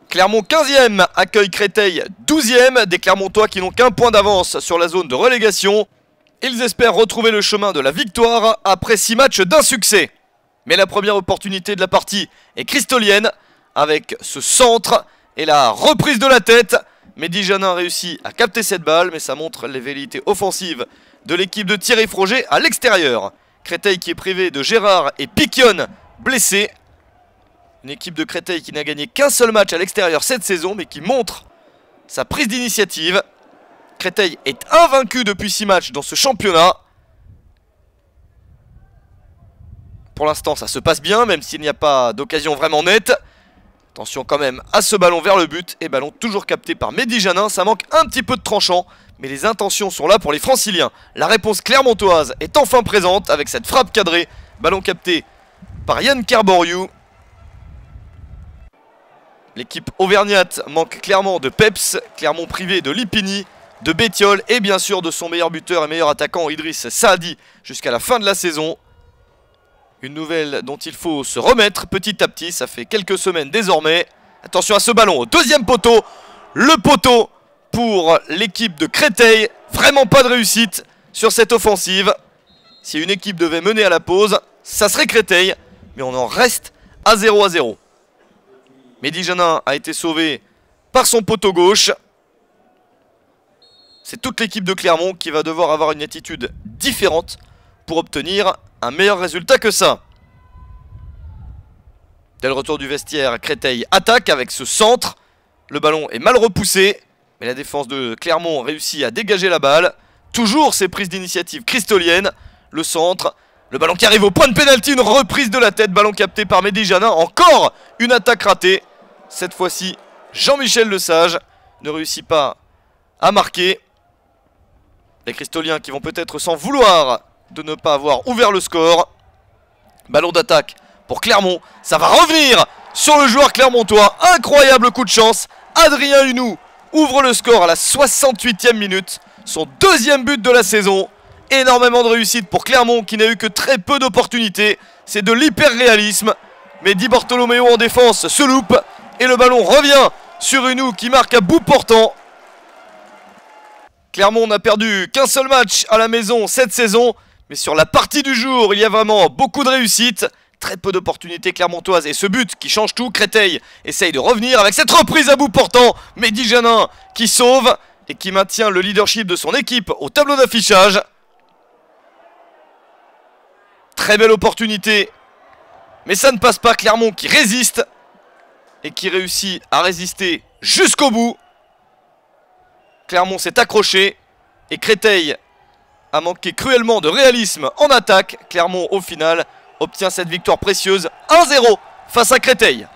Clermont 15e accueille Créteil 12e. Des Clermontois qui n'ont qu'un point d'avance sur la zone de relégation. Ils espèrent retrouver le chemin de la victoire après 6 matchs d'un succès. Mais la première opportunité de la partie est cristolienne avec ce centre et la reprise de la tête. Mehdi Janin réussit à capter cette balle, mais ça montre les velléités offensives de l'équipe de Thierry Froger à l'extérieur. Créteil qui est privé de Gérard et Piquion blessés. Une équipe de Créteil qui n'a gagné qu'un seul match à l'extérieur cette saison, mais qui montre sa prise d'initiative. Créteil est invaincu depuis 6 matchs dans ce championnat. Pour l'instant, ça se passe bien, même s'il n'y a pas d'occasion vraiment nette. Attention quand même à ce ballon vers le but. Et ballon toujours capté par Mehdi Janin. Ça manque un petit peu de tranchant, mais les intentions sont là pour les Franciliens. La réponse clermontoise est enfin présente avec cette frappe cadrée. Ballon capté par Yann Kerboriou. L'équipe auvergnate manque clairement de peps. Clermont privé de Lipini, de Bétiol et bien sûr de son meilleur buteur et meilleur attaquant Idriss Saadi jusqu'à la fin de la saison. Une nouvelle dont il faut se remettre petit à petit, ça fait quelques semaines désormais. Attention à ce ballon au deuxième poteau. Le poteau pour l'équipe de Créteil. Vraiment pas de réussite sur cette offensive. Si une équipe devait mener à la pause, ça serait Créteil. Mais on en reste à 0-0. Mehdi Janin a été sauvé par son poteau gauche. C'est toute l'équipe de Clermont qui va devoir avoir une attitude différente pour obtenir un meilleur résultat que ça. Dès le retour du vestiaire, Créteil attaque avec ce centre. Le ballon est mal repoussé, mais la défense de Clermont réussit à dégager la balle. Toujours ces prises d'initiative cristoliennes. Le centre, le ballon qui arrive au point de pénalty, une reprise de la tête. Ballon capté par Mehdi Janin. Encore une attaque ratée. Cette fois-ci, Jean-Michel Lesage ne réussit pas à marquer. Les Cristoliens qui vont peut-être s'en vouloir de ne pas avoir ouvert le score. Ballon d'attaque pour Clermont. Ça va revenir sur le joueur clermontois. Incroyable coup de chance. Adrien Hunou ouvre le score à la 68e minute. Son deuxième but de la saison. Énormément de réussite pour Clermont qui n'a eu que très peu d'opportunités. C'est de l'hyper-réalisme. Mais Di Bartolomeo en défense se loupe. Et le ballon revient sur Hunou qui marque à bout portant. Clermont n'a perdu qu'un seul match à la maison cette saison. Mais sur la partie du jour, il y a vraiment beaucoup de réussite. Très peu d'opportunités clermontoises. Et ce but qui change tout, Créteil essaye de revenir avec cette reprise à bout portant. Mehdi Janin qui sauve et qui maintient le leadership de son équipe au tableau d'affichage. Très belle opportunité. Mais ça ne passe pas. Clermont qui résiste. Et qui réussit à résister jusqu'au bout. Clermont s'est accroché. Et Créteil a manqué cruellement de réalisme en attaque. Clermont au final obtient cette victoire précieuse 1-0 face à Créteil.